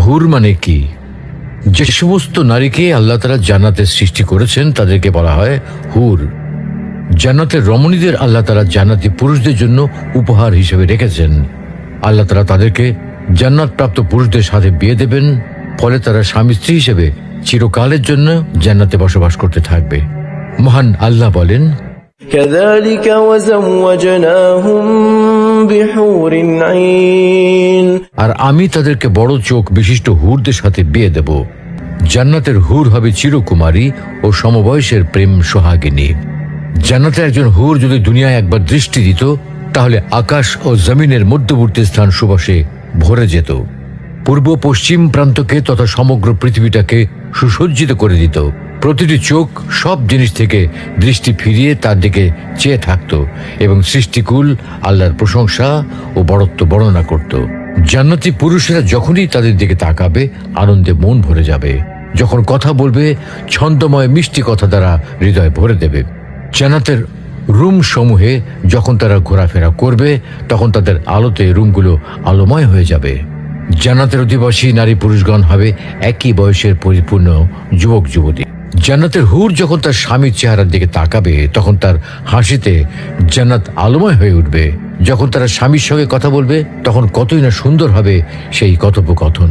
হুর মানে কি? যে সমস্ত নারীকে আল্লাহ তাআলা জান্নাতে সৃষ্টি করেছেন তাদেরকে বলা হয় হুর। জান্নাতের রমণীদের আল্লাহ তাআলা জান্নাতি পুরুষদের জন্য উপহার হিসেবে রেখেছেন। আল্লাহ তাআলা তাদেরকে জান্নাত প্রাপ্ত পুরুষদের সাথে বিয়ে দেবেন, ফলে তারা স্বামী স্ত্রী হিসেবে চিরকালের জন্য জান্নাতে বসবাস করতে থাকবে। মহান আল্লাহ বলেন, كذلك وزوجناهم بحور عين আর আমি তাদেরকে বড় চোখ বিশিষ্ট হুরদের সাথে বিয়ে দেব। জান্নাতের হুর হবে চিরকুমারী ও সমবয়সের প্রেম সোহাগিনী। জান্নাতে একজন হুর যদি দুনিয়ায় একবার দৃষ্টি দিত, তাহলে আকাশ ও জমিনের মধ্যবর্তী স্থান সুবাসে ভরে যেত। পূর্ব পশ্চিম প্রান্তকে তথা সমগ্র পৃথিবীটাকে সুসজ্জিত করে দিত। প্রতিটি চোখ সব জিনিস থেকে দৃষ্টি ফিরিয়ে তার দিকে চেয়ে থাকত এবং সৃষ্টিকুল আল্লাহর প্রশংসা ও বড়ত্ব বর্ণনা করত। জান্নাতি পুরুষেরা যখনই তাদের দিকে তাকাবে, আনন্দে মন ভরে যাবে। যখন কথা বলবে, ছন্দময় মিষ্টি কথা দ্বারা হৃদয় ভরে দেবে। জান্নাতের রুম সমূহে যখন তারা ঘোরাফেরা করবে, তখন তাদের আলোতে রুমগুলো আলোময় হয়ে যাবে। জান্নাতের অধিবাসী নারী পুরুষগণ হবে একই বয়সের পরিপূর্ণ যুবক যুবতী। জান্নাতের হুর যখন তার স্বামীর চেহারার দিকে তাকাবে, তখন তার হাসিতে জান্নাত আলোময় হয়ে উঠবে। যখন তারা স্বামীর সঙ্গে কথা বলবে, তখন কতই না সুন্দর হবে সেই কথোপকথন।